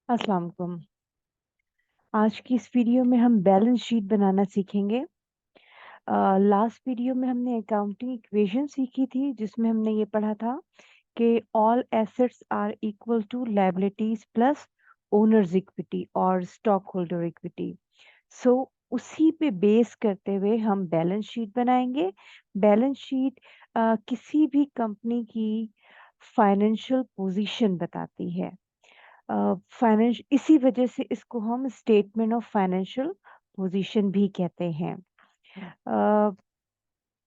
अस्सलाम वालेकुम। आज की इस वीडियो में हम बैलेंस शीट बनाना सीखेंगे। लास्ट वीडियो में हमने अकाउंटिंग इक्वेशन सीखी थी जिसमें हमने ये पढ़ा था कि all assets are equal to liabilities plus owners equity और स्टॉक होल्डर इक्विटी। सो उसी पे बेस करते हुए हम बैलेंस शीट बनाएंगे। बैलेंस शीट किसी भी कंपनी की फाइनेंशियल पोजीशन बताती है। फाइनेंस इसी वजह से इसको हम स्टेटमेंट ऑफ फाइनेंशियल पोजीशन भी कहते हैं।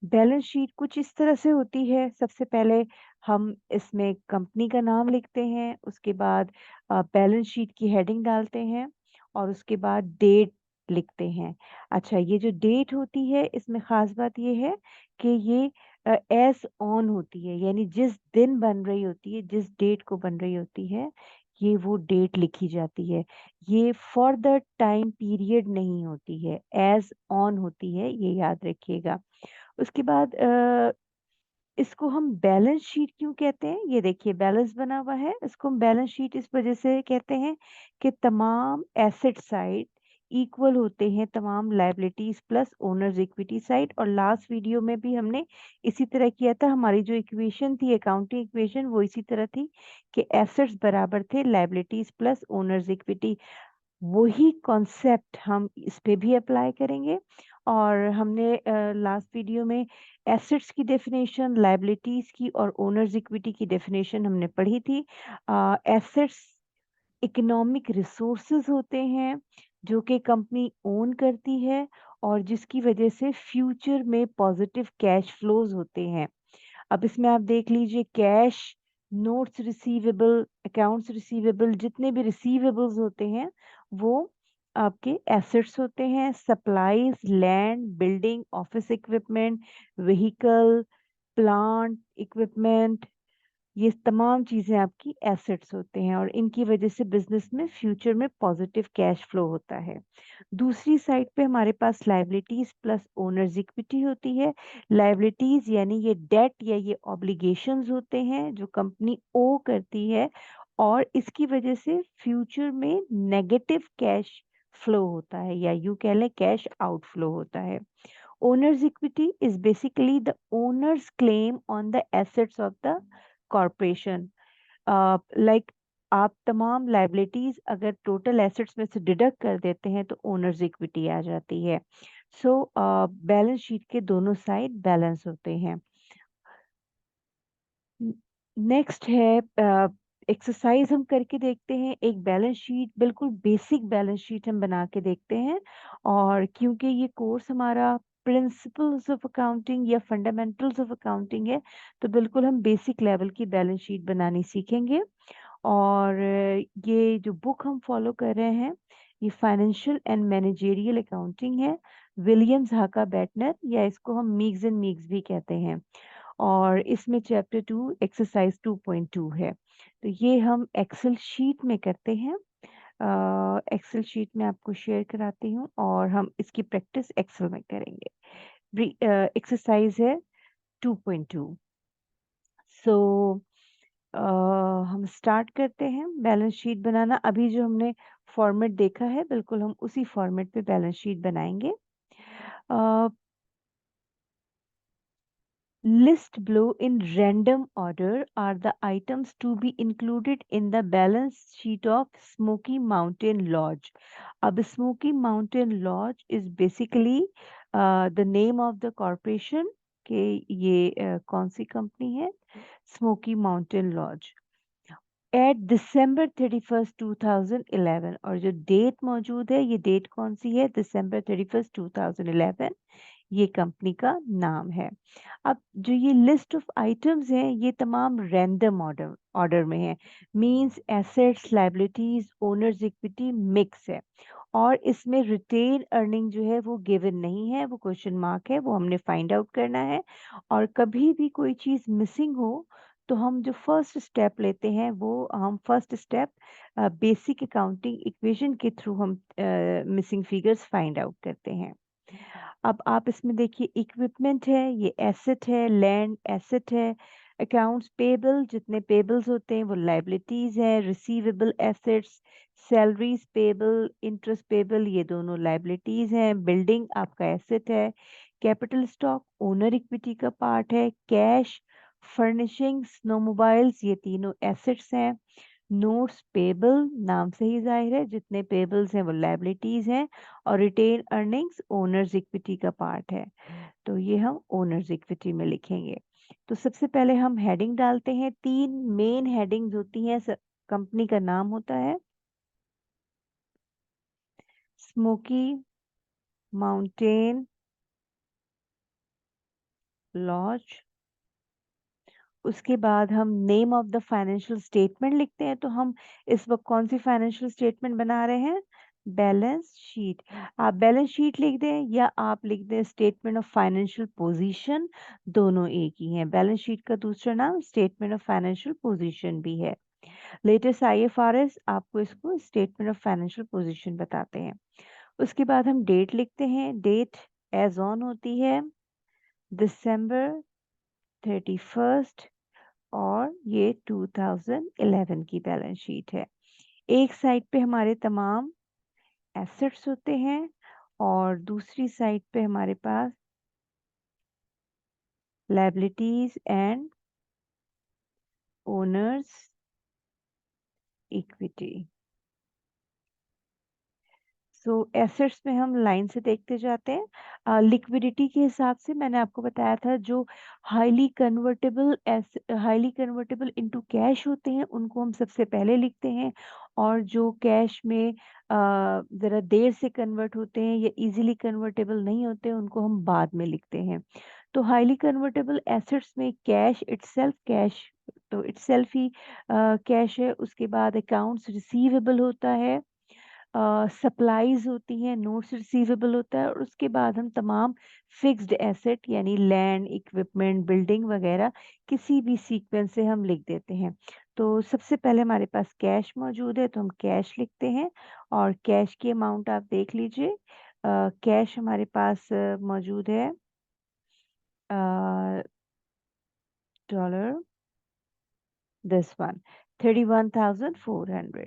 बैलेंस शीट कुछ इस तरह से होती है। सबसे पहले हम इसमें कंपनी का नाम लिखते हैं, उसके बाद बैलेंस शीट की हेडिंग डालते हैं और उसके बाद डेट लिखते हैं। अच्छा, ये जो डेट होती है इसमें खास बात ये है कि ये एज ऑन होती है, यानी जिस दिन बन रही होती है, जिस डेट को बन रही होती है, ये वो डेट लिखी जाती है। ये फॉर द टाइम पीरियड नहीं होती है, एज ऑन होती है, ये याद रखिएगा। उसके बाद इसको हम बैलेंस शीट क्यों कहते हैं? ये देखिए बैलेंस बना हुआ है, इसको हम बैलेंस शीट इस वजह से कहते हैं कि तमाम एसेट साइड इक्वल होते हैं तमाम liabilities plus owners equity side. और लास्ट वीडियो में भी हमने इसी तरह किया था। हमारी जो इक्वेशन थी, अकाउंटिंग इक्वेशन, वो इसी तरह थी कि एसेट्स बराबर थे लायबिलिटीज प्लस ओनर्स इक्विटी। वही कॉन्सेप्ट हम इस पे भी अप्लाई करेंगे। और हमने लास्ट वीडियो में एसेट्स की डेफिनेशन, लायबिलिटीज की और ओनर्स इक्विटी की डेफिनेशन हमने पढ़ी थी। एसेट्स इकोनॉमिक रिसोर्सेज होते हैं जो कि कंपनी ओन करती है और जिसकी वजह से फ्यूचर में पॉजिटिव कैश फ्लोज होते हैं। अब इसमें आप देख लीजिए, cash, notes receivable, accounts receivable, जितने भी रिसीवेबल्स होते हैं वो आपके एसेट्स होते हैं। Supplies, land, building, office equipment, vehicle, plant equipment, ये तमाम चीजें आपकी एसेट्स होते हैं और इनकी वजह से बिजनेस में फ्यूचर में पॉजिटिव कैश फ्लो होता है। दूसरी साइड पे हमारे पास लायबिलिटीज प्लस ओनर्स इक्विटी होती है। लायबिलिटीज यानी ये डेट या ये ऑब्लिगेशंस होते हैं जो कंपनी ओ करती है और इसकी वजह से फ्यूचर में नेगेटिव कैश फ्लो होता है या यूं कह लें कैश आउटफ्लो होता है। Owners equity is basically the owners claim on the assets of the corporation. Like आप तमाम लाइबिलिटीज अगर टोटल एसेट्स में से डिडक्ट कर देते हैं तो ओनर्स इक्विटी आ जाती है। सो बैलेंस शीट के दोनों साइड बैलेंस होते हैं। नेक्स्ट है एक्सरसाइज हम करके देखते हैं। एक बैलेंस शीट, बिल्कुल बेसिक बैलेंस शीट हम बना के देखते हैं। और क्योंकि ये कोर्स हमारा प्रिंसिपल्स ऑफ अकाउंटिंग या फंडामेंटल्स ऑफ अकाउंटिंग है तो बिल्कुल हम बेसिक लेवल की बैलेंस शीट बनानी सीखेंगे। और ये जो बुक हम फॉलो कर रहे हैं ये फाइनेंशियल एंड मैनेजेरियल अकाउंटिंग है, विलियम्स हाका बैटनर, या इसको हम मीग्स एंड मीग्स भी कहते हैं। और इसमें चैप्टर 2 एक्सरसाइज 2.2 है। तो ये हम एक्सेल शीट में करते हैं। एक्सेल शीट में आपको शेयर कराती हूँ और हम इसकी प्रैक्टिस एक्सेल में करेंगे। एक्सरसाइज है 2.2। सो हम स्टार्ट करते हैं बैलेंस शीट बनाना। अभी जो हमने फॉर्मेट देखा है बिल्कुल हम उसी फॉर्मेट पे बैलेंस शीट बनाएंगे। List below in random order are the items to be included in the balance sheet of Smoky Mountain Lodge. अब Smoky Mountain Lodge is basically the name of the corporation कि ये कौन सी company है, Smoky Mountain Lodge, eight दिसंबर 31st 2011। और जो date मौजूद है, ये डेट कौन सी है, दिसंबर 31st 2011, ये कंपनी का नाम है। अब जो ये लिस्ट ऑफ आइटम्स हैं ये तमाम रैंडम ऑर्डर ऑर्डर में है। Means assets, liabilities, owners equity mix है और इसमें रिटेन अर्निंग जो है वो गिवन नहीं है, वो क्वेश्चन मार्क है, वो हमने फाइंड आउट करना है। और कभी भी कोई चीज मिसिंग हो तो हम जो फर्स्ट स्टेप लेते हैं वो हम first step basic accounting equation के थ्रू हम मिसिंग फिगर्स फाइंड आउट करते हैं। अब आप इसमें देखिए, इक्विपमेंट है, ये एसेट है, लैंड एसेट है, अकाउंट्स पेबल, जितने पेबल्स होते हैं वो लाइबिलिटीज है। Receivable assets, salaries payable, interest payable, ये दोनों लाइबिलिटीज हैं। बिल्डिंग आपका एसेट है। कैपिटल स्टॉक ओनर इक्विटी का पार्ट है। कैश, फर्निशिंग, स्नोमोबाइल्स, ये तीनों एसेट्स हैं। नोट्स पेबल, नाम से ही जाहिर है जितने पेबल्स हैं वो लाइबिलिटीज हैं। और रिटेन अर्निंग्स ओनर्स इक्विटी का पार्ट है, तो ये हम ओनर्स इक्विटी में लिखेंगे। तो सबसे पहले हम हेडिंग डालते हैं। 3 मेन हेडिंग्स होती हैं। कंपनी का नाम होता है स्मोकी माउंटेन लॉज। उसके बाद हम name of the financial statement लिखते हैं। तो हम इस वक्त कौन सी फाइनेंशियल स्टेटमेंट बना रहे हैं? Balance sheet. आप बैलेंस शीट लिख दें या आप लिख दें स्टेटमेंट ऑफ फाइनेंशियल पोजीशन, दोनों एक ही हैं। बैलेंस शीट का दूसरा नाम स्टेटमेंट ऑफ फाइनेंशियल पोजीशन भी है। लेटेस्ट आईएफआरएस आपको इसको स्टेटमेंट ऑफ फाइनेंशियल पोजीशन बताते हैं। उसके बाद हम डेट लिखते हैं। डेट एज ऑन होती है दिसंबर 31st, और ये 2011 की बैलेंस शीट है। एक साइड पे हमारे तमाम एसेट्स होते हैं और दूसरी साइड पे हमारे पास liabilities and owners equity. So assets में हम लाइन से देखते जाते हैं। लिक्विडिटी के हिसाब से मैंने आपको बताया था, जो हाईली कन्वर्टेबल इनटू कैश होते हैं उनको हम सबसे पहले लिखते हैं, और जो कैश में ज़रा देर से कन्वर्ट होते हैं या इजीली कन्वर्टेबल नहीं होते हैं उनको हम बाद में लिखते हैं। तो हाईली कन्वर्टेबल एसेट्स में कैश तो इटसेल्फ ही कैश है। उसके बाद अकाउंट्स रिसीवेबल होता है, सप्लाईज होती हैं, नोट्स रिसीवेबल होता है, और उसके बाद हम तमाम फिक्स्ड एसेट यानी लैंड, इक्विपमेंट, बिल्डिंग वगैरह किसी भी सीक्वेंस से हम लिख देते हैं। तो सबसे पहले हमारे पास कैश मौजूद है तो हम कैश लिखते हैं, और कैश की अमाउंट आप देख लीजिए। कैश हमारे पास मौजूद है डॉलर, दिस वन 31,400।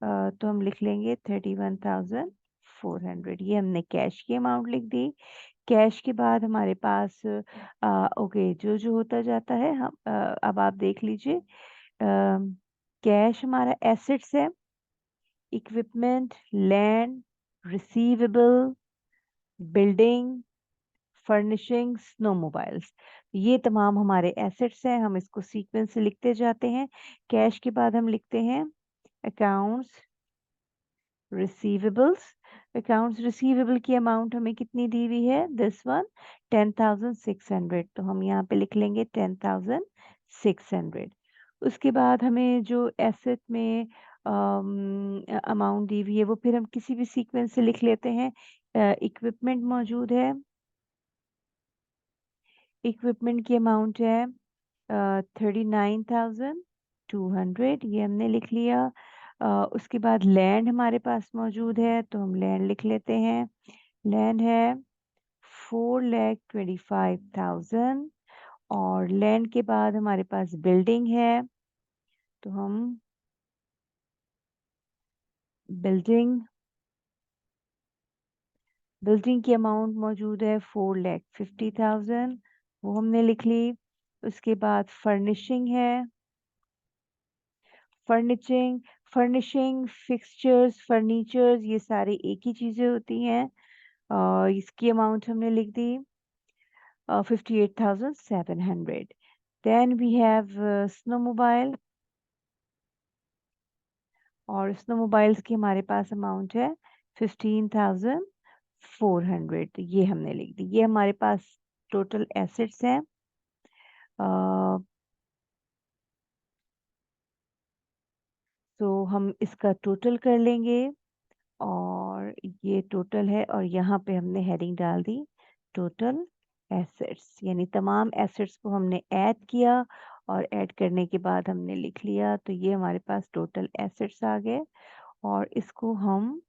तो हम लिख लेंगे 31,400, ये हमने कैश की अमाउंट लिख दी। कैश के बाद हमारे पास ओके जो जो होता जाता है हम अब आप देख लीजिए। कैश हमारा एसेट्स है, equipment, land, receivable, building, furnishing, snowmobiles, ये तमाम हमारे एसेट्स हैं। हम इसको सीक्वेंस से लिखते जाते हैं। कैश के बाद हम लिखते हैं अकाउंट्स रिसीवेबल्स। अकाउंट्स रिसीवेबल की अमाउंट हमें कितनी दी हुई है? दिस वन 10,600, तो हम यहाँ पे लिख लेंगे 10,600। उसके बाद हमें जो एसेट में अमाउंट दी हुई है वो फिर हम किसी भी सीक्वेंस से लिख लेते हैं। इक्विपमेंट मौजूद है, इक्विपमेंट की अमाउंट है 39,200, ये हमने लिख लिया। उसके बाद लैंड हमारे पास मौजूद है तो हम लैंड लिख लेते हैं। लैंड है 4,25,000, और लैंड के बाद हमारे पास बिल्डिंग है तो हम बिल्डिंग बिल्डिंग की अमाउंट मौजूद है 4,50,000, वो हमने लिख ली। उसके बाद फर्निशिंग है, फर्निशिंग फर्निशिंग फिक्सचर्स, फर्नीचर्स, ये सारी एक ही चीजें होती हैं। इसकी अमाउंट हमने लिख दी 58,700। देन वी हैव स्नोमोबाइल, और स्नोमोबाइल्स की हमारे पास अमाउंट है 15,400, तो ये हमने लिख दी। ये हमारे पास टोटल एसेट्स हैं। तो हम इसका टोटल कर लेंगे, और ये टोटल है, और यहाँ पे हमने हेडिंग डाल दी टोटल एसेट्स, यानी तमाम एसेट्स को हमने ऐड किया, और ऐड करने के बाद हमने लिख लिया, तो ये हमारे पास टोटल एसेट्स आ गए। और इसको हम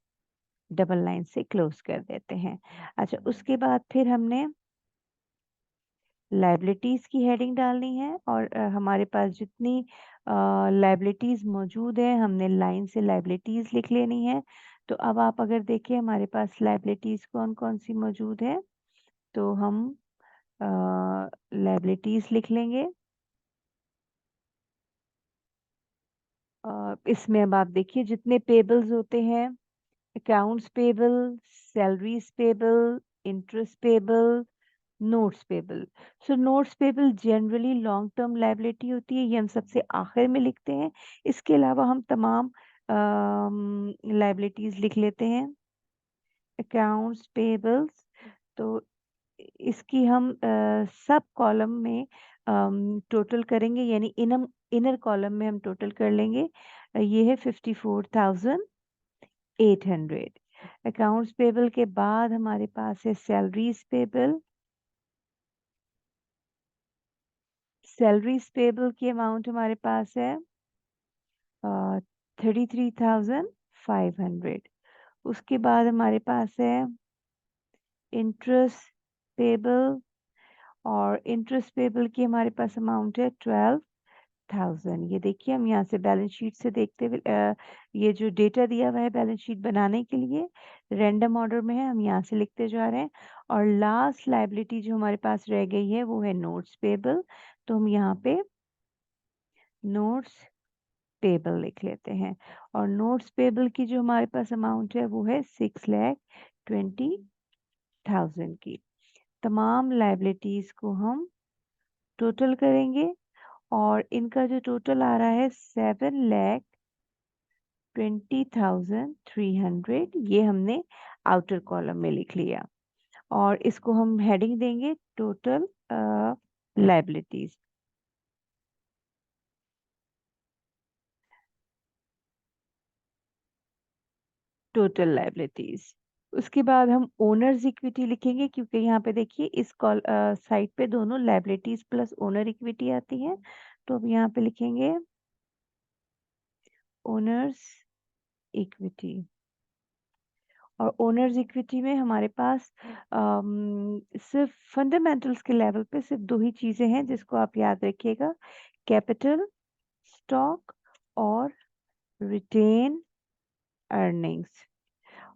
डबल लाइन से क्लोज कर देते हैं। अच्छा, उसके बाद फिर हमने लाइबिलिटीज की हेडिंग डालनी है और हमारे पास जितनी लाइबिलिटीज मौजूद है हमने लाइन से लाइबिलिटीज लिख लेनी है। तो अब आप अगर देखें हमारे पास लाइबिलिटीज कौन कौन सी मौजूद है, तो हम लाइबिलिटीज लिख लेंगे। इसमें अब आप देखिए जितने पेबल्स होते हैं, accounts payable, salaries payable, interest payable, notes payable. So notes payable generally long term liability होती है, ये हम सबसे आखिर में लिखते हैं। इसके अलावा हम तमाम लायबिलिटीज लिख लेते हैं। अकाउंट्स पेबल्स, तो इसकी हम सब कॉलम में टोटल करेंगे, यानी इनर कॉलम में हम टोटल कर लेंगे। ये है 54,800। अकाउंट्स पेबल के बाद हमारे पास है सैलरीज पेबल। सैलरीज पेबल की अमाउंट हमारे पास है 33,500। उसके बाद हमारे पास है इंटरेस्ट पेबल, और इंटरेस्ट पेबल की हमारे पास अमाउंट है 12,000। ये देखिए हम यहाँ से बैलेंस शीट से देखते हुए ये जो डेटा दिया हुआ है बैलेंस शीट बनाने के लिए रैंडम ऑर्डर में है, हम यहाँ से लिखते जा रहे हैं। और लास्ट लाइबिलिटी जो हमारे पास रह गई है वो है नोट्स पेबल, तो हम यहाँ पे नोट्स पेबल लिख लेते हैं। और नोट्स पेबल की जो हमारे पास अमाउंट है वो है 6,20,000 की। तमाम लाइबिलिटीज को हम टोटल करेंगे और इनका जो टोटल आ रहा है 7,20,300। ये हमने आउटर कॉलम में लिख लिया और इसको हम हेडिंग देंगे टोटल लाइबिलिटीज। Total liabilities. उसके बाद हम ओनर्स इक्विटी लिखेंगे, क्योंकि यहाँ पे देखिए इस साइड पे दोनों लाइबिलिटीज प्लस ओनर इक्विटी आती है। तो अब यहाँ पे लिखेंगे ओनर्स इक्विटी। और ओनर्स इक्विटी में हमारे पास सिर्फ फंडामेंटल्स के लेवल पे सिर्फ दो ही चीजें हैं जिसको आप याद रखिएगा, कैपिटल स्टॉक और रिटेन अर्निंग्स।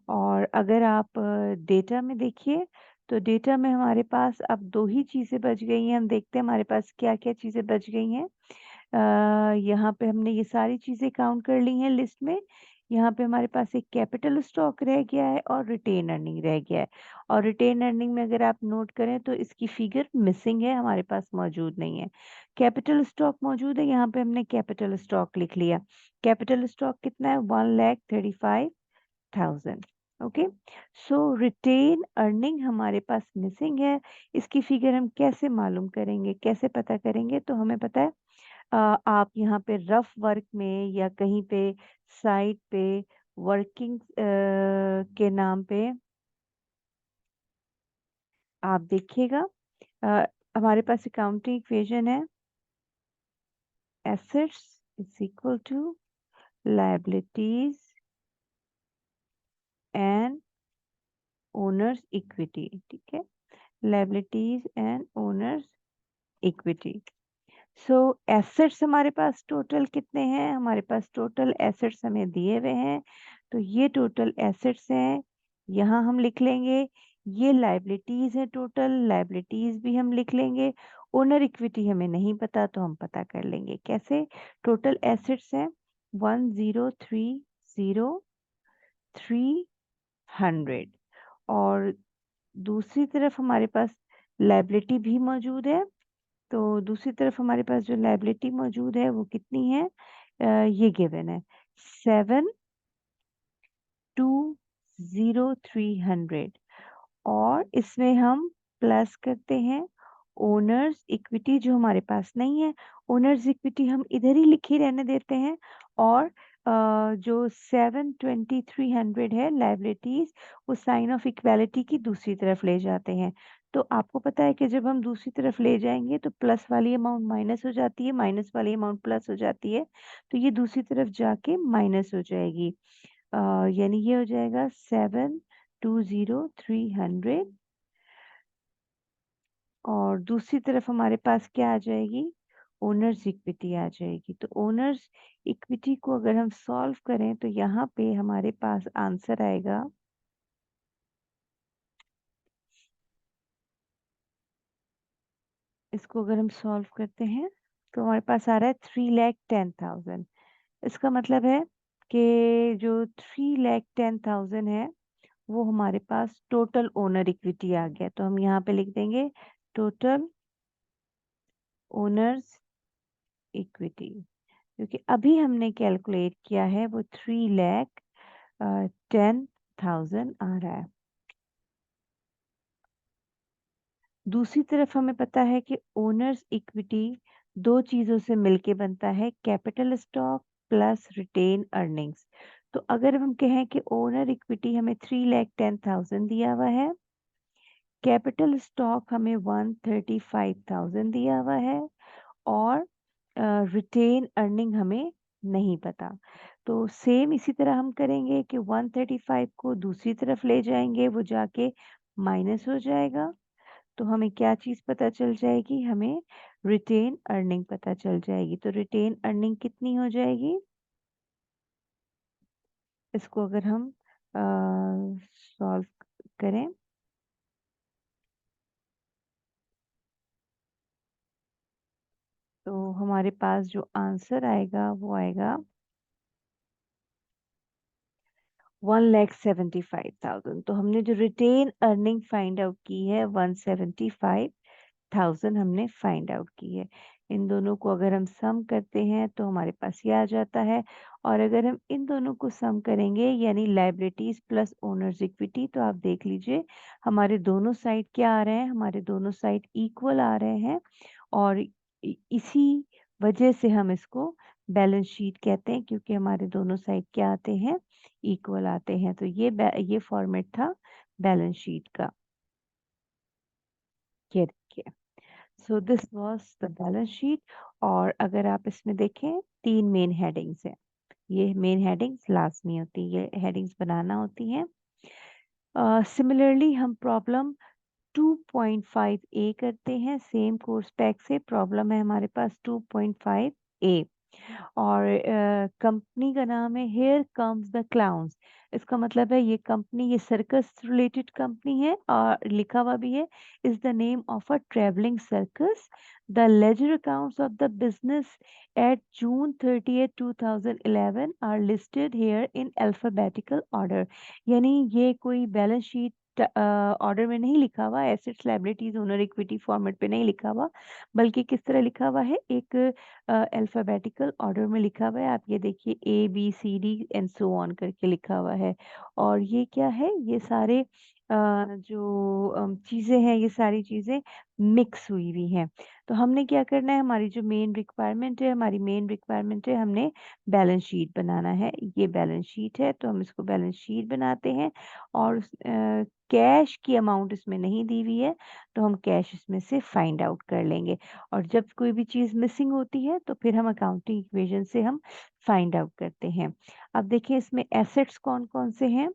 और अगर आप डेटा में देखिए तो डेटा में हमारे पास अब दो ही चीज़ें बच गई हैं। हम देखते हैं हमारे पास क्या क्या चीज़ें बच गई हैं। यहाँ पे हमने ये सारी चीज़ें काउंट कर ली हैं लिस्ट में। यहाँ पे हमारे पास एक कैपिटल स्टॉक रह गया है और रिटेन अर्निंग रह गया है। और रिटेन अर्निंग में अगर आप नोट करें तो इसकी फिगर मिसिंग है, हमारे पास मौजूद नहीं है। कैपिटल स्टॉक मौजूद है, यहाँ पे हमने कैपिटल स्टॉक लिख लिया। कैपिटल स्टॉक कितना है? 1,35,000। ओके, सो रिटेन अर्निंग हमारे पास मिसिंग है। इसकी फिगर हम कैसे मालूम करेंगे, कैसे पता करेंगे? तो हमें पता है आप यहाँ पे रफ वर्क में या कहीं पे साइट पे वर्किंग के नाम पे आप देखिएगा अ, हमारे पास अकाउंटिंग इक्वेशन है assets is equal to liabilities and owners equity. ठीक है, liabilities and owners equity. So assets हमारे पास टोटल कितने हैं? हमारे पास टोटल एसेट्स हमें दिए हुए हैं, तो ये टोटल एसेट्स हैं, यहाँ हम लिख लेंगे। ये लाइबिलिटीज है, टोटल लाइबिलिटीज भी हम लिख लेंगे। ओनर इक्विटी हमें नहीं पता तो हम पता कर लेंगे कैसे। टोटल एसेट्स हैं 1,03,300 और दूसरी तरफ हमारे पास लाइबिलिटी भी मौजूद है। तो दूसरी तरफ हमारे पास जो लाइबिलिटी मौजूद है वो कितनी है? ये गिवन है 7,20,300 और इसमें हम प्लस करते हैं ओनर्स इक्विटी जो हमारे पास नहीं है। ओनर्स इक्विटी हम इधर ही लिखी रहने देते हैं और जो 7,20,300 है लाइबिलिटीज वो साइन ऑफ इक्वालिटी की दूसरी तरफ ले जाते हैं। तो आपको पता है कि जब हम दूसरी तरफ ले जाएंगे तो प्लस वाली अमाउंट माइनस हो जाती है, माइनस वाली अमाउंट प्लस हो जाती है, तो ये दूसरी तरफ जाके माइनस हो जाएगी। यानी ये हो जाएगा 7,20,300 और दूसरी तरफ हमारे पास क्या आ जाएगी, ओनर्स इक्विटी आ जाएगी। तो ओनर्स इक्विटी को अगर हम सॉल्व करें तो यहाँ पे हमारे पास आंसर आएगा, इसको अगर हम सॉल्व करते हैं तो हमारे पास आ रहा है 3,10,000। इसका मतलब है कि जो 3,10,000 है वो हमारे पास टोटल ओनर इक्विटी आ गया। तो हम यहाँ पे लिख देंगे टोटल ओनर्स इक्विटी, क्योंकि अभी हमने कैलकुलेट किया है वो 3,10,000 आ रहा है। दूसरी तरफ हमें पता है कि ओनर्स इक्विटी दो चीजों से मिलके बनता है, capital stock plus retained earnings. तो अगर हम कहें कि ओनर इक्विटी हमें 3,10,000 दिया हुआ है, कैपिटल स्टॉक हमें 135,000 दिया हुआ है, और रिटेन अर्निंग हमें नहीं पता। तो सेम इसी तरह हम करेंगे कि 135 को दूसरी तरफ ले जाएंगे, वो जाके माइनस हो जाएगा। तो हमें क्या चीज़ पता चल जाएगी, हमें रिटेन अर्निंग पता चल जाएगी। तो रिटेन अर्निंग कितनी हो जाएगी, इसको अगर हम सॉल्व करें तो हमारे पास जो आंसर आएगा वो आएगा 1,75,000। तो हमने जो रिटेन अर्निंग फाइंड आउट की है 175,000 हमने फाइंड आउट की है। इन दोनों को अगर हम सम करते हैं तो हमारे पास ये आ जाता है। और अगर हम इन दोनों को सम करेंगे यानी लाइबिलिटीज प्लस ओनर्स इक्विटी, तो आप देख लीजिए हमारे दोनों साइड क्या आ रहे हैं, हमारे दोनों साइड इक्वल आ रहे हैं। और इसी वजह से हम इसको बैलेंस शीट कहते हैं, क्योंकि हमारे दोनों साइड क्या आते हैं, इक्वल आते हैं। तो ये फॉर्मेट था बैलेंस शीट का। ये देखिए, so this was the balance sheet. और अगर आप इसमें देखें 3 मेन हेडिंग्स हैं। ये मेन हेडिंग्स लाजमी होती है, ये हेडिंग्स बनाना होती हैं। सिमिलरली हम प्रॉब्लम 2.5 ए करते हैं, सेम कोर्स पैक से प्रॉब्लम है हमारे पास 2.5 ए। और कंपनी का नाम है हेयर कम्स द क्लाउन्स। इसका मतलब है ये कंपनी, ये सर्कस रिलेटेड कंपनी है, और लिखा हुआ भी है is the name of a travelling circus. The ledger accounts of the business at June 30th 2011 are listed here in alphabetical order. यानी ये कोई बैलेंस शीट ऑर्डर में नहीं लिखा हुआ, assets liabilities owner equity format पे नहीं लिखा हुआ, बल्कि किस तरह लिखा हुआ है, एक अल्फाबेटिकल ऑर्डर में लिखा हुआ है। आप ये देखिए ABCD एंड सो ऑन करके लिखा हुआ है। और ये क्या है, ये सारे जो चीज़ें हैं, ये सारी चीज़ें मिक्स हुई हुई हैं। तो हमने क्या करना है, हमारी जो मेन रिक्वायरमेंट है, हमारी मेन रिक्वायरमेंट है हमने बैलेंस शीट बनाना है। ये बैलेंस शीट है तो हम इसको बैलेंस शीट बनाते हैं। और कैश की अमाउंट इसमें नहीं दी हुई है, तो हम कैश इसमें से फाइंड आउट कर लेंगे। और जब कोई भी चीज़ मिसिंग होती है तो फिर हम अकाउंटिंग इक्वेशन से हम फाइंड आउट करते हैं। अब देखिए इसमें एसेट्स कौन कौन से हैं।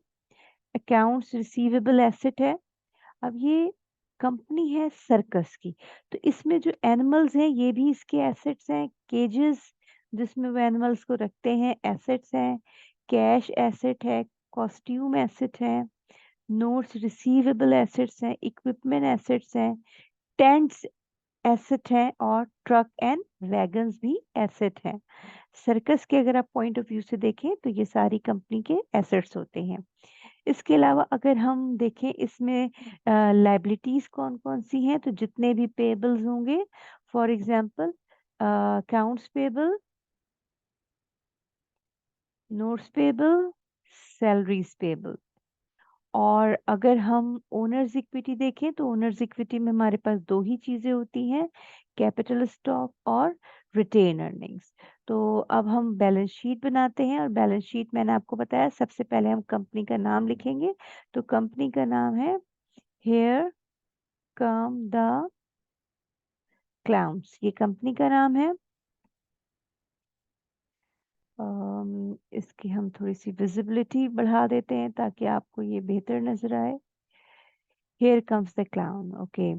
अकाउंट्स रिसीवेबल एसेट है। अब ये कंपनी है सर्कस की, तो इसमें जो एनिमल्स हैं ये भी इसके एसेट्स हैं। केजेस जिसमें वो एनिमल्स को रखते हैं, एसेट्स हैं। कैश एसेट है, कॉस्ट्यूम एसेट है, नोट्स रिसीवेबल एसेट्स हैं, इक्विपमेंट एसेट्स हैं, टेंट्स एसेट है, और ट्रक एंड वैगन्स भी एसेट है। सर्कस के अगर आप पॉइंट ऑफ व्यू से देखें तो ये सारी कंपनी के एसेट्स होते हैं। इसके अलावा अगर हम देखें इसमें लाइबिलिटीज कौन कौन सी हैं, तो जितने भी पेबल्स होंगे, for example accounts payable, notes payable, salaries payable. और अगर हम ओनर्स इक्विटी देखें तो ओनर्स इक्विटी में हमारे पास दो ही चीजें होती हैं, कैपिटल स्टॉक और रिटेन अर्निंग्स। तो अब हम बैलेंस शीट बनाते हैं, और बैलेंस शीट मैंने आपको बताया सबसे पहले हम कंपनी का नाम लिखेंगे। तो कंपनी का नाम है हेयर कम द क्लाउन्स, ये कंपनी का नाम है। इसकी हम थोड़ी सी विजिबिलिटी बढ़ा देते हैं ताकि आपको ये बेहतर नजर आए। Here comes the clown, okay.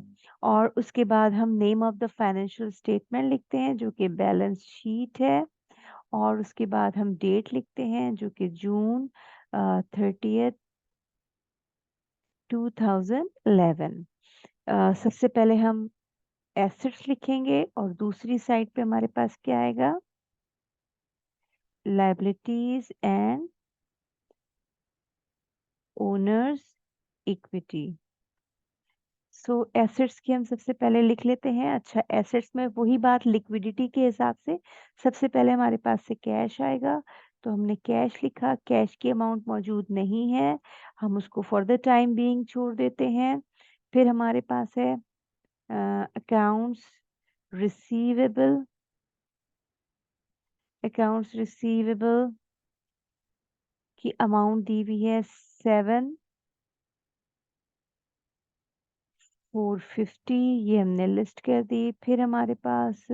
और उसके बाद हम name of the financial statement लिखते हैं जो कि बैलेंस शीट है। और उसके बाद हम डेट लिखते हैं जो कि जून 30th 2011। सबसे पहले हम एसेट्स लिखेंगे और दूसरी साइड पे हमारे पास क्या आएगा, liabilities and owners equity. So assets की हम सबसे पहले लिख लेते हैं। अच्छा, एसेट्स में वही बात लिक्विडिटी के हिसाब से सबसे पहले हमारे पास से कैश आएगा, तो हमने कैश लिखा। कैश की अमाउंट मौजूद नहीं है, हम उसको फॉर द टाइम बीइंग छोड़ देते हैं। फिर हमारे पास है अकाउंट्स रिसीवेबल। अकाउंट्स रिसीवेबल की अमाउंट दी हुई है 7,450, ये हमने लिस्ट कर दी। फिर हमारे पास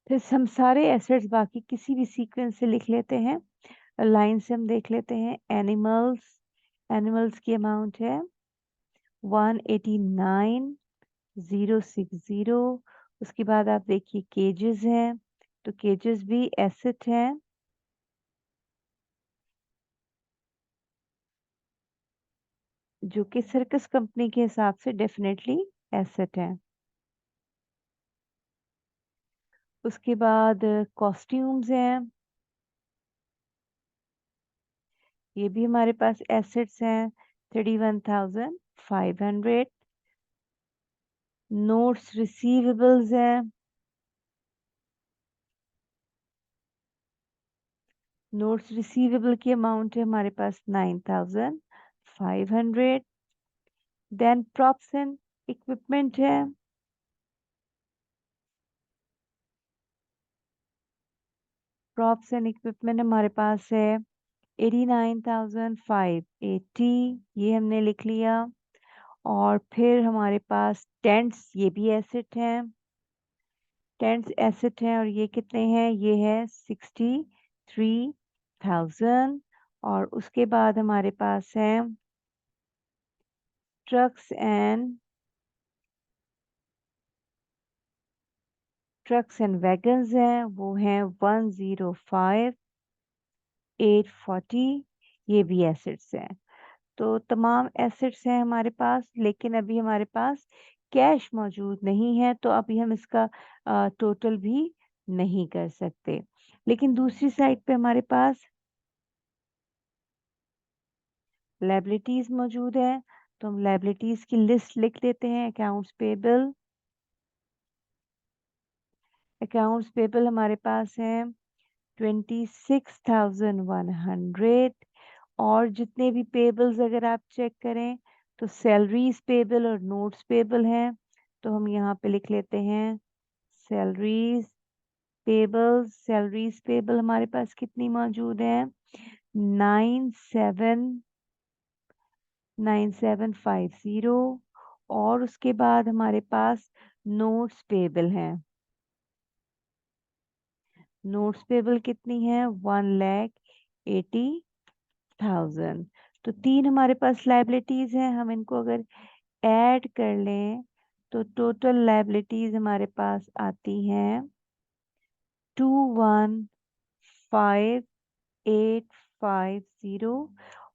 फिर हम सारे एसेट्स बाकी किसी भी सीक्वेंस से लिख लेते हैं। लाइन से हम देख लेते हैं। एनिमल्स, एनिमल्स की अमाउंट है 189,060। उसके बाद आप देखिए केजेस हैं, तो केजेस भी एसेट हैं, जो कि सर्कस कंपनी के हिसाब से डेफिनेटली एसेट है। उसके बाद कॉस्ट्यूम्स हैं, ये भी हमारे पास एसेट्स हैं 31,500। नोट्स रिसीवेबल्स हैं, नोट्स रिसीवेबल की अमाउंट है हमारे पास 9,500। देन प्रॉप्स एंड इक्विपमेंट है, प्रॉप्स एंड इक्विपमेंट हमारे पास है 89,580, ये हमने लिख लिया। और फिर हमारे पास टेंट्स, ये भी एसेट हैं, टेंट्स एसेट हैं, और ये कितने हैं, ये है 63,000। और उसके बाद हमारे पास है ट्रक्स एंड वैगन्स हैं, वो हैं 105,840, ये भी एसेट्स हैं। तो तमाम एसेट्स हैं हमारे पास, लेकिन अभी हमारे पास कैश मौजूद नहीं है, तो अभी हम इसका टोटल भी नहीं कर सकते। लेकिन दूसरी साइड पे हमारे पास लायबिलिटीज मौजूद है, तो हम लायबिलिटीज की लिस्ट लिख देते हैं। अकाउंट्स पेबल, अकाउंट्स पेबल हमारे पास है 26,100। और जितने भी पेबल्स अगर आप चेक करें तो सैलरीज पेबल और नोट्स पेबल हैं, तो हम यहाँ पे लिख लेते हैं सैलरीज पेबल। सैलरीज पेबल हमारे पास कितनी मौजूद है, 9750। और उसके बाद हमारे पास नोट्स पेबल हैं, नोट्स पेबल कितनी है 1,80,000। तो तीन हमारे पास लाइबिलिटीज हैं, हम इनको अगर ऐड कर लें तो टोटल लाइबिलिटीज हमारे पास आती हैं 21,5850।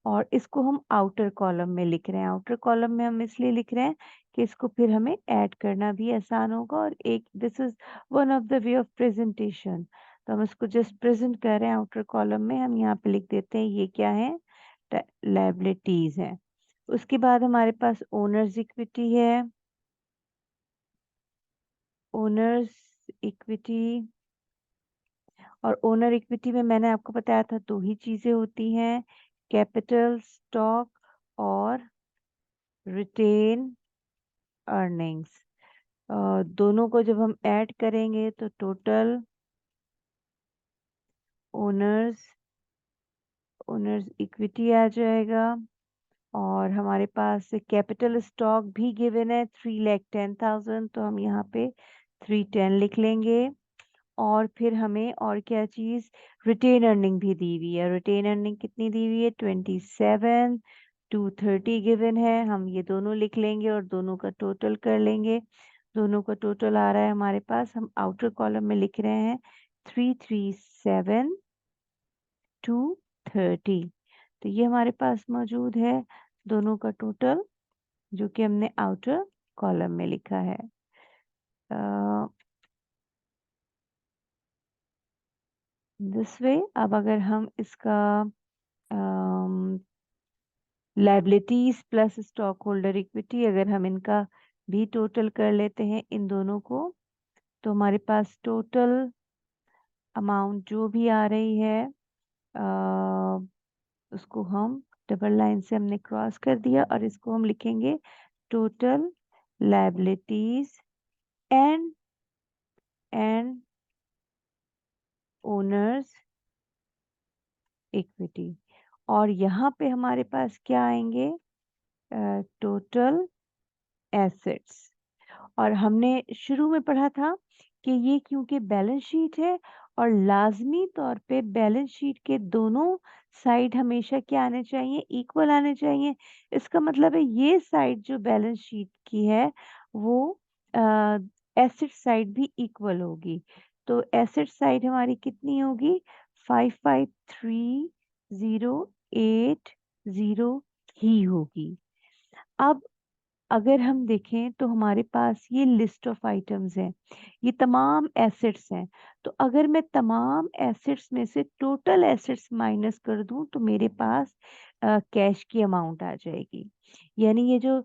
और इसको हम आउटर कॉलम में लिख रहे हैं। आउटर कॉलम में हम इसलिए लिख रहे हैं कि इसको फिर हमें ऐड करना भी आसान होगा, और एक this is one of the way of presentation. तो हम इसको जस्ट प्रेजेंट कर रहे हैं आउटर कॉलम में। हम यहाँ पे लिख देते हैं ये क्या है, लाइबिलिटीज है। उसके बाद हमारे पास ओनर्स इक्विटी है, ओनर्स इक्विटी। और ओनर इक्विटी में मैंने आपको बताया था दो ही चीजें होती हैं, कैपिटल स्टॉक और रिटेन अर्निंग्स। दोनों को जब हम ऐड करेंगे तो टोटल ओनर्स ओनर्स इक्विटी आ जाएगा। और हमारे पास कैपिटल स्टॉक भी गिवन है 3,10,000, तो हम यहाँ पे 310 लिख लेंगे। और फिर हमें और क्या चीज, रिटेन अर्निंग भी दी हुई है। रिटेन अर्निंग कितनी दी हुई है, 27, 230 गिवन है। हम ये दोनों लिख लेंगे और दोनों का टोटल कर लेंगे। दोनों का टोटल आ रहा है हमारे पास, हम आउटर कॉलम में लिख रहे हैं 337 230। तो ये हमारे पास मौजूद है दोनों का टोटल, जो कि हमने आउटर कॉलम में लिखा है। This way. अब अगर हम इसका liabilities plus stock holder equity, अगर हम इनका भी टोटल कर लेते हैं इन दोनों को, तो हमारे पास टोटल अमाउंट जो भी आ रही है उसको हम डबल लाइन से हमने क्रॉस कर दिया और इसको हम लिखेंगे total liabilities and owners equity. और यहाँ पे हमारे पास क्या आएंगे, टोटल एसेट्स। और हमने शुरू में पढ़ा था कि ये क्योंकि बैलेंस शीट है और लाजमी तौर पे बैलेंस शीट के दोनों साइड हमेशा क्या आने चाहिए, इक्वल आने चाहिए। इसका मतलब है ये साइड जो बैलेंस शीट की है वो एसेट साइड भी इक्वल होगी। तो एसेट साइड हमारी कितनी होगी, 553080 ही होगी। अब अगर हम देखें तो हमारे पास ये लिस्ट ऑफ आइटम्स हैं, ये तमाम एसेट्स हैं। तो अगर मैं तमाम एसेट्स में से टोटल एसेट्स माइनस कर दूं तो मेरे पास कैश की अमाउंट आ जाएगी। यानी ये जो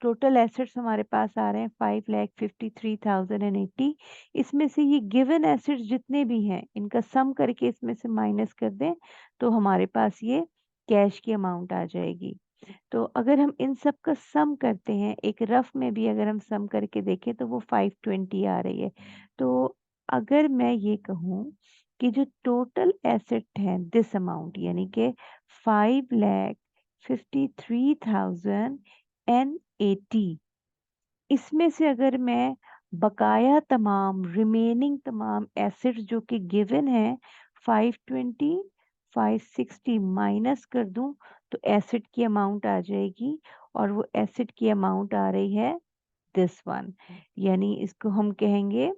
टोटल एसेट्स हमारे पास आ रहे हैं 5,53,080, इसमें से ये गिवन एसेट्स जितने भी हैं इनका सम करके इसमें से माइनस कर दें तो हमारे पास ये कैश की अमाउंट आ जाएगी। तो अगर हम इन सब का सम करते हैं, एक रफ में भी अगर हम सम करके देखें तो वो 520 आ रही है। तो अगर मैं ये कहूँ कि जो टोटल एसेट है दिस अमाउंट, यानी कि 5,53,080, इसमें से अगर मैं बकाया तमाम रिमेनिंग तमाम एसेट्स जो कि गिवन है 520 560 माइनस कर दूं तो एसेट की अमाउंट आ जाएगी। और वो एसेट की अमाउंट आ रही है दिस वन, यानी इसको हम कहेंगे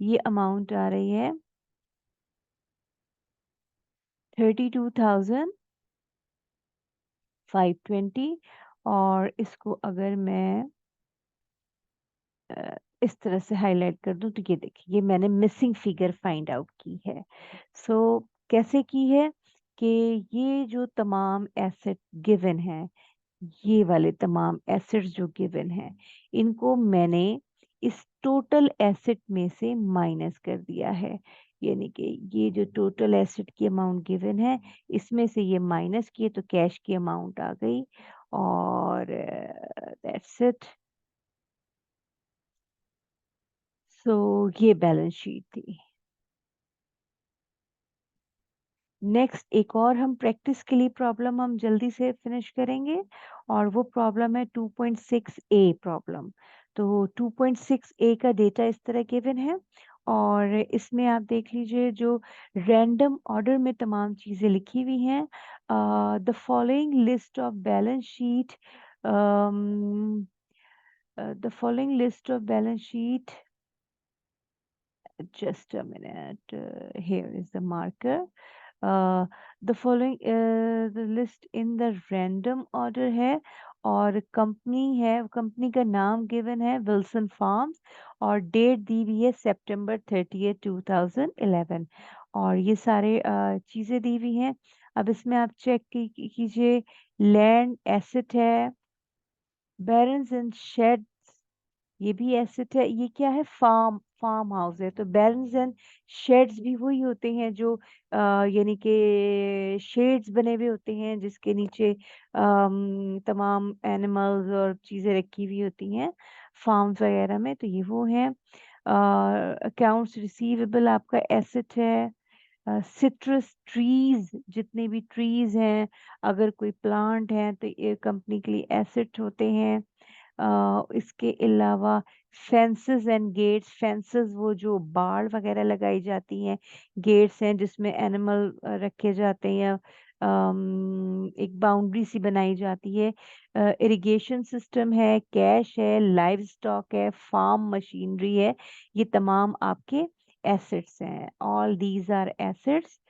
ये अमाउंट आ रही है 32,520। और इसको अगर मैं इस तरह से हाईलाइट कर दूं तो ये देखिए, ये मैंने मिसिंग फिगर फाइंड आउट की है। सो कैसे की है कि ये जो तमाम एसेट गिवन है, ये वाले तमाम एसेट्स जो गिवन हैं, इनको मैंने इस टोटल एसेट में से माइनस कर दिया है। यानी कि ये जो टोटल एसेट की अमाउंट गिवन है इसमें से ये माइनस किए तो कैश की अमाउंट आ गई। और दैट्स इट। सो ये बैलेंस शीट थी। नेक्स्ट एक और हम प्रैक्टिस के लिए प्रॉब्लम हम जल्दी से फिनिश करेंगे, और वो प्रॉब्लम है 2.6 ए प्रॉब्लम। तो 2.6 ए का डेटा इस तरह गिवन है और इसमें आप देख लीजिए जो रैंडम ऑर्डर में तमाम चीज़ें लिखी हुई हैं। The following list of balance sheet, the following list of balance sheet, just a minute, here is the marker. The following the list in the random order है और कंपनी है, कंपनी का नाम गिवन है विल्सन फार्म्स और date दी हुई है सितंबर 30 2011। और ये सारे चीज़ें दी हुई हैं। अब इसमें आप चेक कीजिए, लैंड एसेट है, बैरन्स एंड शेड ये भी एसेट है। ये क्या है, फार्म फार्म हाउस है। तो बैरन्स एंड शेड्स भी वही होते हैं जो यानी कि शेड्स बने हुए होते हैं जिसके नीचे तमाम एनिमल्स और चीज़ें रखी हुई होती हैं फार्म्स वगैरह में। तो ये वो है। अकाउंट्स रिसीवेबल आपका एसेट है। सिट्रस ट्रीज, जितने भी ट्रीज हैं, अगर कोई प्लांट है तो ये कंपनी के लिए एसेट होते हैं। इसके अलावा फेंसेस एंड गेट्स, फेंसेस वो जो बाड़ वगैरह लगाई जाती हैं, गेट्स हैं जिसमें एनिमल रखे जाते हैं, या एक बाउंड्री सी बनाई जाती है, इरिगेशन सिस्टम है, कैश है, लाइव स्टॉक है, फार्म मशीनरी है, ये तमाम आपके एसेट्स हैं। All these are assets.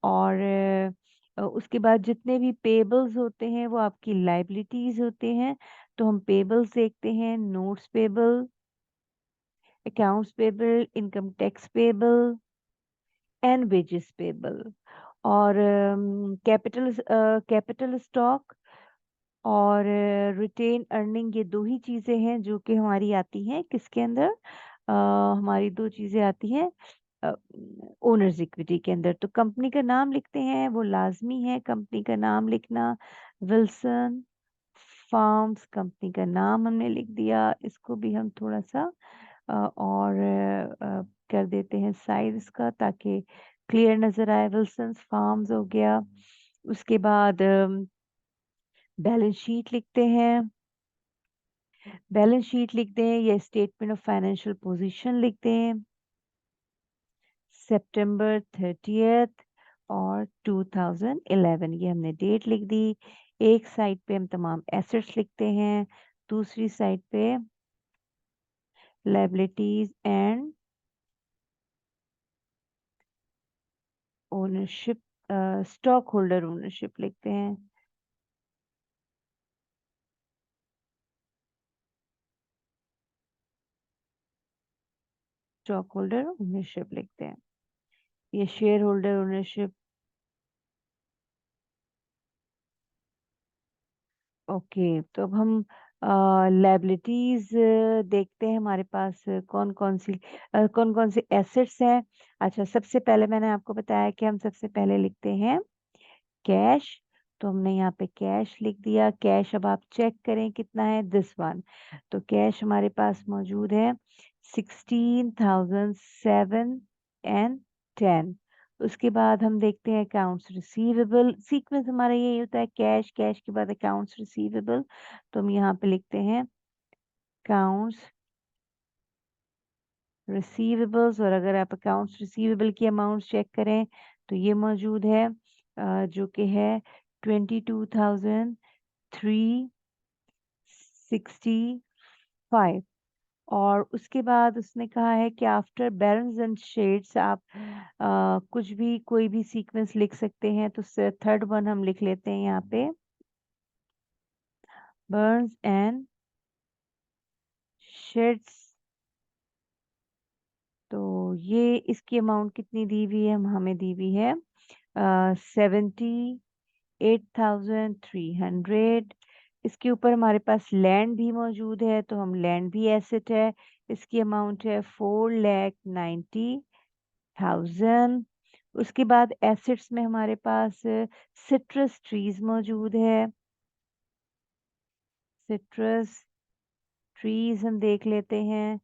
और उसके बाद जितने भी पेबल्स होते हैं वो आपकी लाइबिलिटीज होते हैं। तो हम पेबल्स देखते हैं, notes payable, accounts payable, income tax payable and wages payable. और कैपिटल कैपिटल स्टॉक और रिटेन अर्निंग, ये दो ही चीजें हैं जो कि हमारी आती हैं किसके अंदर, हमारी दो चीजें आती हैं ओनर्स इक्विटी के अंदर। तो कंपनी का नाम लिखते हैं, वो लाजमी है कंपनी का नाम लिखना। विल्सन फार्म्स कंपनी का नाम हमने लिख दिया, इसको भी हम थोड़ा सा और कर देते हैं साइज इसका ताकि क्लियर नजर आए। विल्सन फार्म्स हो गया। उसके बाद बैलेंस शीट लिखते हैं, बैलेंस शीट लिखते हैं या स्टेटमेंट ऑफ फाइनेंशियल पोजीशन लिखते हैं, सितंबर 30th और 2011, ये हमने डेट लिख दी। एक साइड पे हम तमाम एसेट्स लिखते हैं, दूसरी साइड पे liabilities and ownership, stock holder ownership लिखते हैं। स्टॉक होल्डर ओनरशिप लिखते हैं, ये शेयर होल्डर ओनरशिप। ओके, तो अब हम लायबिलिटीज देखते हैं हमारे पास कौन कौन सी एसेट्स हैं। अच्छा, सबसे पहले मैंने आपको बताया कि हम सबसे पहले लिखते हैं कैश, तो हमने यहाँ पे कैश लिख दिया। कैश अब आप चेक करें कितना है, दिस वन। तो कैश हमारे पास मौजूद है 16,710। उसके बाद हम देखते हैं अकाउंट्स रिसीवेबल, सीक्वेंस हमारा यही होता है, कैश, कैश के बाद अकाउंट्स रिसीवेबल। तो हम यहाँ पे लिखते हैं अकाउंट्स रिसीवेबल्स। और अगर आप अकाउंट्स रिसीवेबल की अमाउंट चेक करें तो ये मौजूद है जो कि है 22,365। और उसके बाद उसने कहा है कि आफ्टर बैलेंस एंड शेड्स आप कुछ भी कोई भी सीक्वेंस लिख सकते हैं। तो थर्ड वन हम लिख लेते हैं यहाँ पे, बर्न्स एंड शेड्स। तो ये इसकी अमाउंट कितनी दी हुई है, हमें दी हुई है 78,300। इसके ऊपर हमारे पास लैंड भी मौजूद है, तो हम लैंड भी एसेट है, इसकी अमाउंट है 4,90,000। उसके बाद एसेट्स में हमारे पास सिट्रस ट्रीज मौजूद है, सिट्रस ट्रीज हम देख लेते हैं।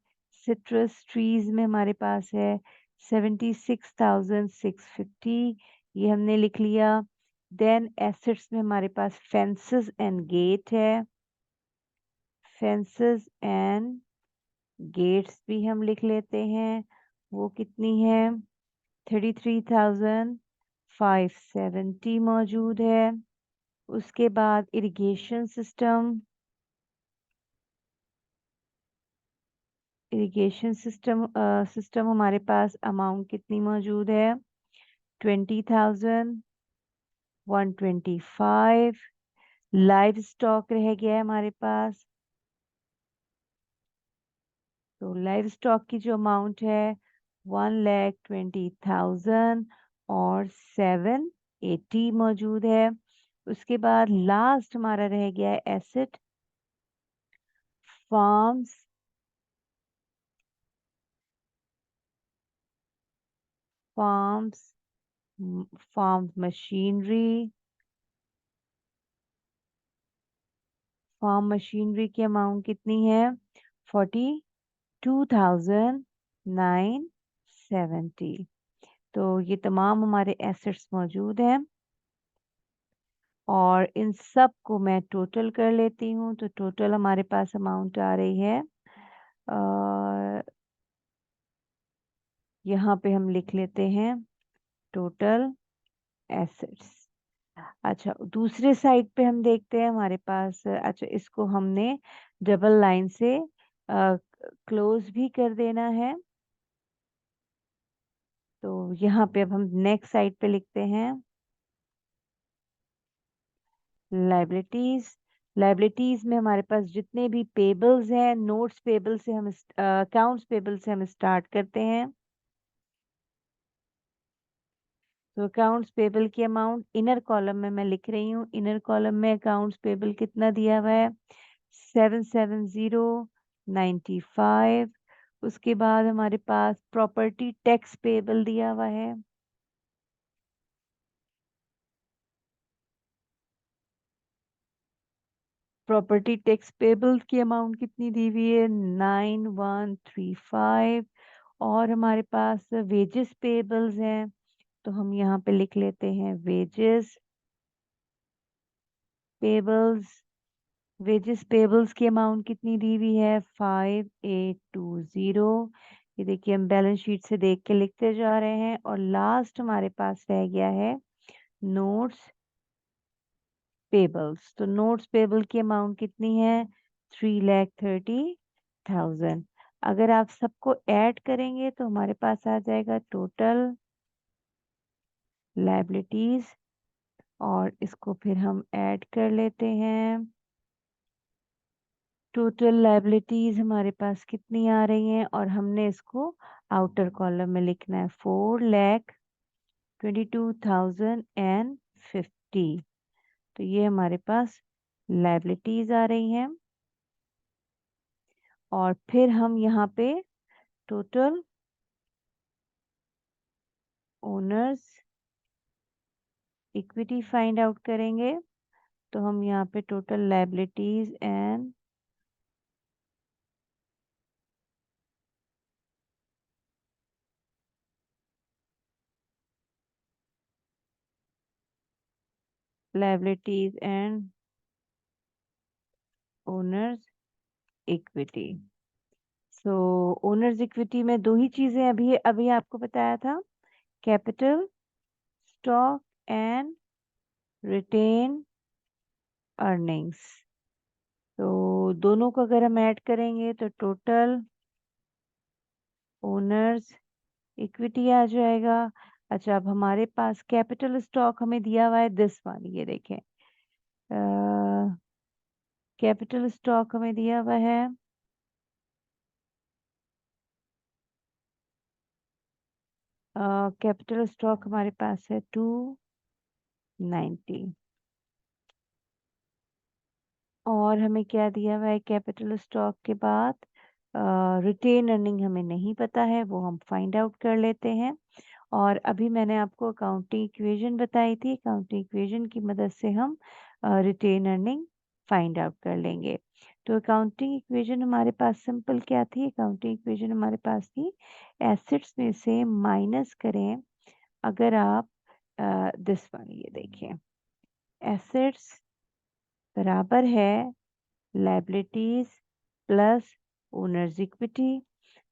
सिट्रस ट्रीज में हमारे पास है 76,650, ये हमने लिख लिया। देन एसेट्स में हमारे पास फेंसेस एंड गेट है, फेंसेस एंड गेट्स भी हम लिख लेते हैं, वो कितनी है 33,570 मौजूद है। उसके बाद irrigation system, irrigation system system हमारे पास अमाउंट कितनी मौजूद है 20,125। लाइव स्टॉक रह गया है हमारे पास, तो लाइव स्टॉक की जो अमाउंट है 1,20,000 और 780 मौजूद है। उसके बाद लास्ट हमारा रह गया है asset farms, farms farms machinery, farm machinery की अमाउंट कितनी है 42,970। तो ये तमाम हमारे एसेट्स मौजूद हैं। और इन सब को मैं टोटल कर लेती हूँ, तो टोटल हमारे पास अमाउंट आ रही है यहाँ पे हम लिख लेते हैं टोटल एसेट्स। अच्छा, दूसरे साइड पे हम देखते हैं हमारे पास, अच्छा इसको हमने डबल लाइन से क्लोज भी कर देना है। तो यहाँ पे अब हम नेक्स्ट साइड पे लिखते हैं लाइबिलिटीज। लाइबिलिटीज में हमारे पास जितने भी पेबल्स हैं, नोट्स पेबल से हम अकाउंट्स पेबल से हम स्टार्ट करते हैं। तो अकाउंट्स पेबल की अमाउंट इनर कॉलम में मैं लिख रही हूँ। इनर कॉलम में अकाउंट्स पेबल कितना दिया हुआ है 77095। उसके बाद हमारे पास प्रॉपर्टी टैक्स पेबल दिया हुआ है। प्रॉपर्टी टैक्स पेबल की अमाउंट कितनी दी हुई है 9135। और हमारे पास वेजेस पेबल्स हैं, तो हम यहाँ पे लिख लेते हैं वेजेस पेबल्स। वेजेस पेबल्स की अमाउंट कितनी दी हुई है 5820। ये देखिए हम बैलेंस शीट से देख के लिखते जा रहे हैं। और लास्ट हमारे पास रह गया है नोट्स पेबल्स। तो नोट्स पेबल की अमाउंट कितनी है 3,30,000। अगर आप सबको ऐड करेंगे तो हमारे पास आ जाएगा टोटल लाइबिलिटीज। और इसको फिर हम ऐड कर लेते हैं। टोटल लाइबिलिटीज हमारे पास कितनी आ रही हैं, और हमने इसको आउटर कॉलम में लिखना है 4,22,050। तो ये हमारे पास लाइबिलिटीज आ रही हैं। और फिर हम यहाँ पे total owners equity find out करेंगे। तो हम यहाँ पे total liabilities and owners equity. So owners equity में दो ही चीजें अभी अभी आपको बताया था, capital stock and retained earnings. तो दोनों को अगर हम ऐड करेंगे तो टोटल ओनर्स इक्विटी आ जाएगा। अच्छा, अब हमारे पास कैपिटल स्टॉक हमें दिया हुआ है दिस वन, ये देखें कैपिटल स्टॉक हमें दिया हुआ है कैपिटल स्टॉक हमारे पास है 290। और हमें क्या दिया हुआ है कैपिटल स्टॉक के बाद रिटेन अर्निंग हमें नहीं पता है, वो हम फाइंड आउट कर लेते हैं। और अभी मैंने आपको अकाउंटिंग इक्वेशन बताई थी, अकाउंटिंग इक्वेशन की मदद से हम रिटेन अर्निंग फाइंड आउट कर लेंगे। तो अकाउंटिंग इक्वेशन हमारे पास सिंपल क्या थी, अकाउंटिंग इक्वेशन हमारे पास थी एसेट्स में से माइनस करें अगर आप दिस वन, ये देखिए एसेट्स बराबर है लाइबिलिटीज प्लस ओनर्स इक्विटी।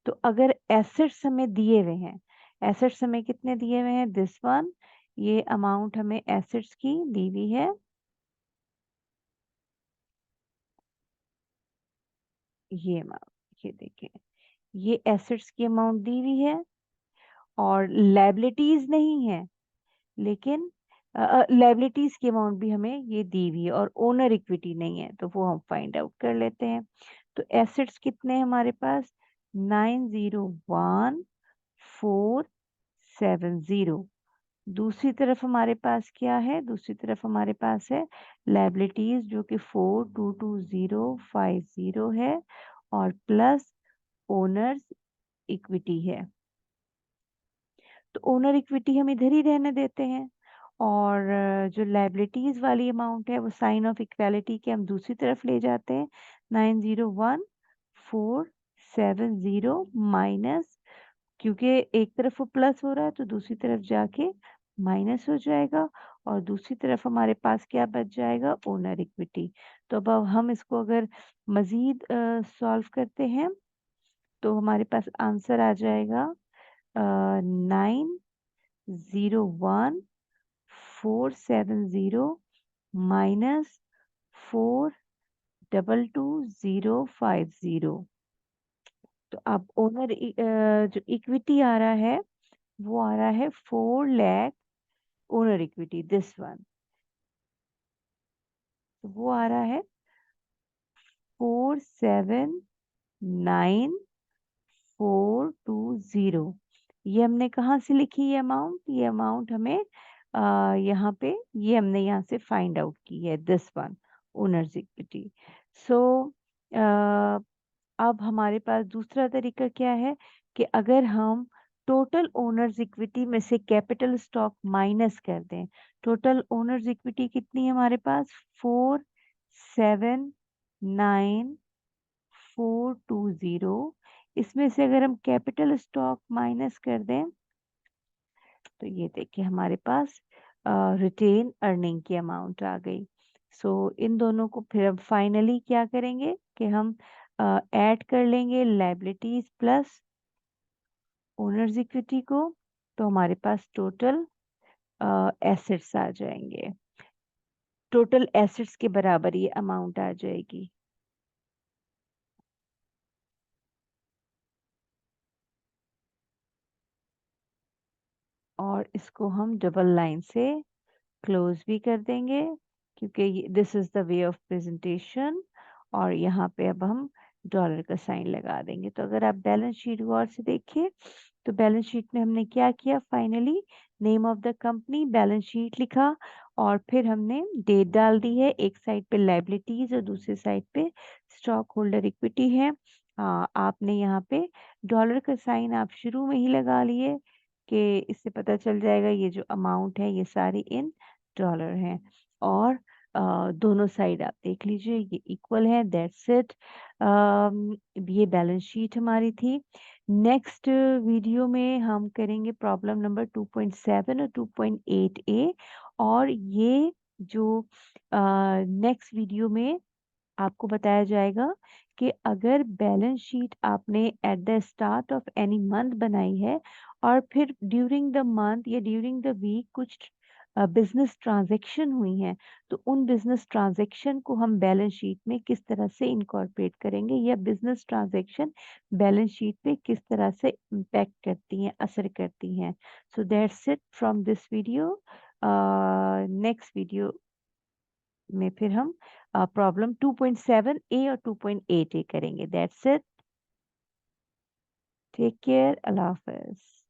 तो अगर एसेट्स हमें दिए हुए हैं, एसेट्स हमें कितने दिए हुए हैं दिस वन, ये अमाउंट हमें एसेट्स की दी हुई है, ये अमाउंट ये देखिए ये एसेट्स की अमाउंट दी हुई है। और लाइबिलिटीज नहीं है, लेकिन लाइबिलिटीज की अमाउंट भी हमें ये दी हुई है, और ओनर इक्विटी नहीं है, तो वो हम फाइंड आउट कर लेते हैं। तो एसेट्स कितने हैं हमारे पास 901470। दूसरी तरफ हमारे पास क्या है, दूसरी तरफ हमारे पास है लाइबिलिटीज जो कि 422050 है, और प्लस ओनर्स इक्विटी है। तो ओनर इक्विटी हम इधर ही रहने देते हैं। और जो लाइबिलिटीज वाली अमाउंट है वो साइन ऑफ इक्वालिटी के हम दूसरी तरफ ले जाते हैं 901470 माइनस, क्योंकि एक तरफ वो प्लस हो रहा है तो दूसरी तरफ जाके माइनस हो जाएगा। और दूसरी तरफ हमारे पास क्या बच जाएगा, ओनर इक्विटी। तो अब हम इसको अगर मजीद सॉल्व करते हैं तो हमारे पास आंसर आ जाएगा 901470 माइनस 422050। तो अब ओनर जो इक्विटी आ रहा है वो आ रहा है 4 lakh, owner equity this one, तो वो आ रहा है 479420। ये हमने कहाँ से लिखी ये अमाउंट, ये अमाउंट हमें यहाँ पे ये हमने यहाँ से फाइंड आउट की है, दिस वन ओनर्स इक्विटी। सो अब हमारे पास दूसरा तरीका क्या है कि अगर हम टोटल ओनर्स इक्विटी में से कैपिटल स्टॉक माइनस कर दें। टोटल ओनर्स इक्विटी कितनी है हमारे पास, 479420। इसमें से अगर हम कैपिटल स्टॉक माइनस कर दें तो ये देखिए हमारे पास रिटेन अर्निंग की अमाउंट आ गई। सो इन दोनों को फिर हम फाइनली क्या करेंगे कि हम ऐड कर लेंगे लायबिलिटीज प्लस ओनर्स इक्विटी को, तो हमारे पास टोटल एसेट्स आ जाएंगे। टोटल एसेट्स के बराबर ये अमाउंट आ जाएगी। और इसको हम डबल लाइन से क्लोज भी कर देंगे क्योंकि this is the way of presentation. और यहाँ पे अब हम डॉलर का साइन लगा देंगे। तो अगर आप बैलेंस शीट गौर से देखिए तो बैलेंस शीट में हमने क्या किया, finally name of the company, balance sheet लिखा और फिर हमने डेट डाल दी है। एक साइड पे लायबिलिटीज और दूसरी साइड पे स्टॉक होल्डर इक्विटी है। आपने यहाँ पे डॉलर का साइन आप शुरू में ही लगा लिए कि इससे पता चल जाएगा ये जो अमाउंट है ये सारी इन डॉलर हैं। और दोनों साइड आप देख लीजिए ये इक्वल है, दैट्स इट। ये बैलेंस शीट हमारी थी। नेक्स्ट वीडियो में हम करेंगे प्रॉब्लम नंबर 2.7 और 2.8 ए। और ये जो नेक्स्ट वीडियो में आपको बताया जाएगा कि अगर बैलेंस शीट आपने at the start of any month बनाई है और फिर ड्यूरिंग द मंथ या ड्यूरिंग द वीक कुछ बिजनेस ट्रांजैक्शन हुई हैं तो उन बिजनेस ट्रांजैक्शन को हम बैलेंस शीट में किस तरह से इनकॉर्पोरेट करेंगे या बिजनेस ट्रांजैक्शन बैलेंस शीट पे किस तरह से इम्पैक्ट करती हैं, असर करती हैं। So that's it from this video. Next video में फिर हम प्रॉब्लम 2.7 ए और 2.8 ए करेंगे। दैट्स इट, टेक केयर, अल्लाह हाफिज।